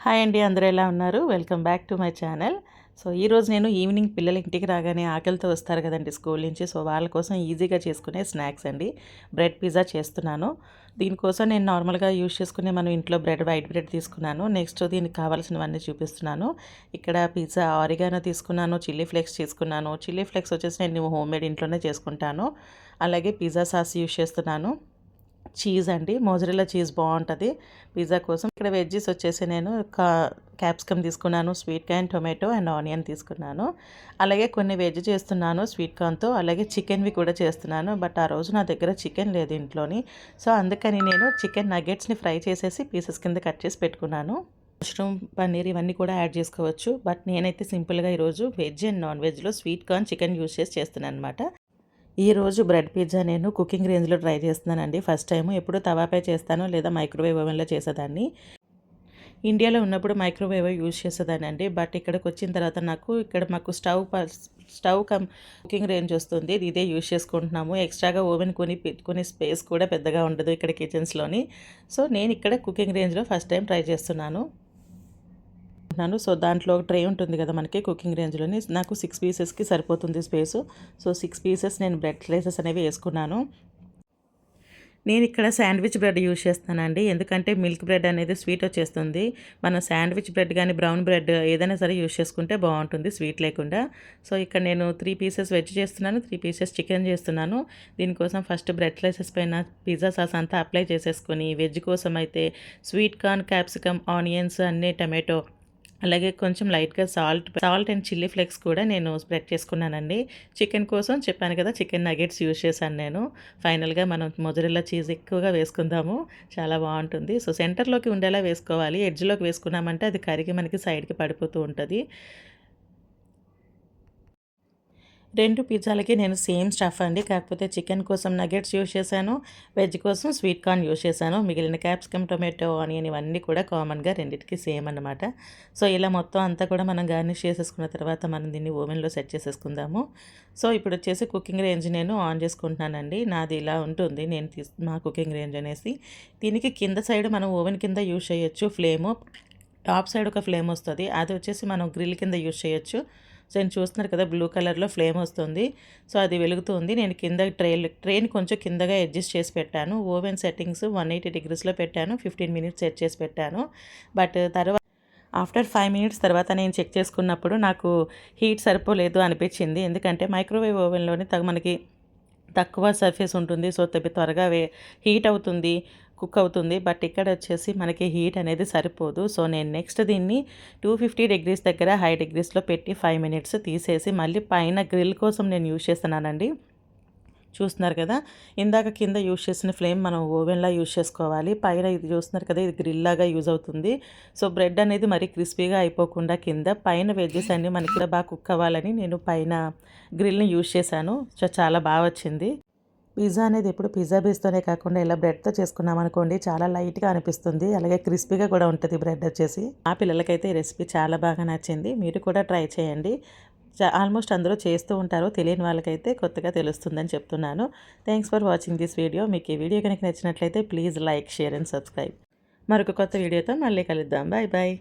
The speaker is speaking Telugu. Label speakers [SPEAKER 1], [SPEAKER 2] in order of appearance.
[SPEAKER 1] హాయ్ అండి, అందరూ ఎలా ఉన్నారు? Welcome back to my channel. So ఈరోజు నేను ఈవినింగ్ పిల్లలు ఇంటికి రాగానే ఆకలితో వస్తారు కదండి స్కూల్ నుంచి. సో వాళ్ళ కోసం ఈజీగా చేసుకునే స్నాక్స్ అండి బ్రెడ్ పిజ్జా చేస్తున్నాను. దీనికోసం నేను నార్మల్గా యూజ్ చేసుకునే మనం ఇంట్లో వైట్ బ్రెడ్ తీసుకున్నాను. నెక్స్ట్ దీనికి కావాల్సినవన్నీ చూపిస్తున్నాను. ఇక్కడ పిజ్జా ఆరిగానో తీసుకున్నాను, చిల్లీ ఫ్లేక్స్ తీసుకున్నాను. చిల్లీ ఫ్లేక్స్ వచ్చేసి నేను హోమ్ మేడ్ ఇంట్లోనే చేసుకుంటాను. అలాగే పిజ్జా సాస్ యూజ్ చేస్తున్నాను. చీజ్ అండి, మోజరెల్లా చీజ్ బాగుంటుంది పిజ్జా కోసం. ఇక్కడ వెజ్జెస్ వచ్చేసి నేను క్యాప్సికమ్ తీసుకున్నాను, sweet corn, tomato and onion తీసుకున్నాను. అలాగే కొన్ని వెజ్ చేస్తున్నాను స్వీట్ కార్న్తో, అలాగే చికెన్వి కూడా చేస్తున్నాను. బట్ ఆ రోజు నా దగ్గర చికెన్ లేదు ఇంట్లోని. సో అందుకని నేను చికెన్ నగెట్స్ని ఫ్రై చేసేసి పీసెస్ కింద కట్ చేసి పెట్టుకున్నాను. మష్రూమ్, పన్నీర్ ఇవన్నీ కూడా యాడ్ చేసుకోవచ్చు. బట్ నేనైతే సింపుల్గా ఈరోజు వెజ్ అండ్ నాన్ వెజ్లో స్వీట్ కార్న్ చికెన్ యూజ్ చేసి చేస్తున్నాను అనమాట. ఈరోజు బ్రెడ్ పిజ్జా నేను కుకింగ్ రేంజ్లో ట్రై చేస్తున్నానండి. First time. ఎప్పుడు తవాపై చేస్తాను లేదా మైక్రోవేవ్ ఓవెన్లో చేసేదాన్ని. ఇండియాలో ఉన్నప్పుడు మైక్రోవేవ్ యూజ్ చేసేదాన్ని అండి. బట్ ఇక్కడికి వచ్చిన తర్వాత మాకు స్టవ్ కుకింగ్ రేంజ్ వస్తుంది. ఇదే యూజ్ చేసుకుంటున్నాము. ఎక్స్ట్రాగా ఓవెన్ కొనే స్పేస్ కూడా పెద్దగా ఉండదు ఇక్కడ కిచెన్స్లోని. సో నేను ఇక్కడ కుకింగ్ రేంజ్లో ఫస్ట్ టైం ట్రై చేస్తున్నాను. సో దాంట్లో ట్రే ఉంటుంది కదా మనకి కుకింగ్ రేంజ్లోని. నాకు 6 పీసెస్కి సరిపోతుంది స్పేసు. సో 6 పీసెస్ నేను బ్రెడ్ స్లైసెస్ అనేవి వేసుకున్నాను. నేను ఇక్కడ శాండ్విచ్ బ్రెడ్ యూజ్ చేస్తానండి. ఎందుకంటే మిల్క్ బ్రెడ్ అనేది స్వీట్ వచ్చేస్తుంది. మనం శాండ్విచ్ బ్రెడ్ కానీ బ్రౌన్ బ్రెడ్ ఏదైనా సరే యూజ్ చేసుకుంటే బాగుంటుంది స్వీట్ లేకుండా. సో ఇక్కడ నేను 3 పీసెస్ వెజ్ చేస్తున్నాను, 3 పీసెస్ చికెన్ చేస్తున్నాను. దీనికోసం ఫస్ట్ బ్రెడ్ స్లైసెస్ పైన పిజ్జా సాస్ అంతా అప్లై చేసేసుకొని, వెజ్ కోసం అయితే స్వీట్ కార్న్, క్యాప్సికమ్, ఆనియన్స్, అన్నీ టమాటో, అలాగే కొంచెం లైట్గా సాల్ట్ అండ్ చిల్లీ ఫ్లేక్స్ కూడా నేను స్ప్రెడ్ చేసుకున్నానండి. చికెన్ కోసం చెప్పాను కదా, చికెన్ నగెట్స్ యూజ్ చేశాను నేను. ఫైనల్గా మనం మొజరెల్లా చీజ్ ఎక్కువగా వేసుకుందాము, చాలా బాగుంటుంది. సో సెంటర్లోకి ఉండేలా వేసుకోవాలి. ఎడ్జ్లోకి వేసుకున్నామంటే అది కరిగి మనకి సైడ్కి పడిపోతూ ఉంటుంది. 2 పిజ్జాలకి నేను సేమ్ స్టఫ్ అండి. కాకపోతే చికెన్ కోసం నగెట్స్ యూజ్ చేశాను, వెజ్ కోసం స్వీట్ కార్న్ యూజ్ చేశాను. మిగిలిన క్యాప్సికమ్, టొమాటో, ఆనియన్ ఇవన్నీ కూడా కామన్గా రెండింటికి సేమ్ అన్నమాట. సో ఇలా మొత్తం అంతా కూడా మనం గార్నిష్ చేసేసుకున్న తర్వాత మనం దీన్ని ఓవెన్లో సెట్ చేసేసుకుందాము. సో ఇప్పుడు వచ్చేసి కుకింగ్ రేంజ్ నేను ఆన్ చేసుకుంటున్నానండి. నాది ఇలా ఉంటుంది మా కుకింగ్ రేంజ్ అనేసి. దీనికి కింద సైడ్ మనం ఓవెన్ కింద యూజ్ చేయొచ్చు ఫ్లేము. టాప్ సైడ్ ఒక ఫ్లేమ్ వస్తుంది, అది వచ్చేసి మనం గ్రిల్ కింద యూజ్ చేయొచ్చు. సో నేను చూస్తున్నారు కదా, బ్లూ కలర్లో ఫ్లేమ్ వస్తుంది. సో అది వెలుగుతుంది. నేను కింద ట్రైన్ కొంచెం కిందగా అడ్జస్ట్ చేసి పెట్టాను. ఓవెన్ సెట్టింగ్స్ 180 డిగ్రీస్లో పెట్టాను. 15 మినిట్స్ సెట్ చేసి పెట్టాను. బట్ తర్వాత ఆఫ్టర్ 5 మినిట్స్ తర్వాత నేను చెక్ చేసుకున్నప్పుడు నాకు హీట్ సరిపోలేదు అనిపించింది. ఎందుకంటే మైక్రోవేవ్ ఓవెన్లోనే మనకి తక్కువ సర్ఫేస్ ఉంటుంది. సో త్వరగా హీట్ అవుతుంది, కుక్ అవుతుంది. బట్ ఇక్కడ వచ్చేసి మనకి హీట్ అనేది సరిపోదు. సో నేను నెక్స్ట్ దీన్ని 250 డిగ్రీస్ దగ్గర హై డిగ్రీస్లో పెట్టి 5 మినిట్స్ తీసేసి మళ్ళీ పైన గ్రిల్ కోసం నేను యూజ్ చేస్తున్నానండి. చూస్తున్నారు కదా, ఇందాక కింద యూజ్ చేసిన ఫ్లేమ్ మనం ఓవెన్లా యూజ్ చేసుకోవాలి. పైన ఇది చూస్తున్నారు కదా, ఇది గ్రిల్ లాగా యూజ్ అవుతుంది. సో బ్రెడ్ అనేది మరీ క్రిస్పీగా అయిపోకుండా కింద పైన వెజ్జెస్ అన్నీ మనకి బాగా కుక్ అవ్వాలని నేను పైన గ్రిల్ని యూజ్ చేశాను. సో చాలా బాగా వచ్చింది. పిజ్జా అనేది ఎప్పుడు పిజ్జా బేస్తోనే కాకుండా ఇలా బ్రెడ్తో చేసుకున్నాం అనుకోండి, చాలా లైట్గా అనిపిస్తుంది. అలాగే క్రిస్పీగా కూడా ఉంటుంది బ్రెడ్ వచ్చేసి. ఆ పిల్లలకైతే ఈ రెసిపీ చాలా బాగా నచ్చింది. మీరు కూడా ట్రై చేయండి. ఆల్మోస్ట్ అందరూ చేస్తూ ఉంటారు, తెలియని వాళ్ళకైతే కొత్తగా తెలుస్తుందని చెప్తున్నాను. Thanks for watching this video. మీకు ఈ వీడియో కనుక నచ్చినట్లయితే please like, share and subscribe. మరొక కొత్త వీడియోతో మళ్ళీ కలుద్దాం. Bye bye.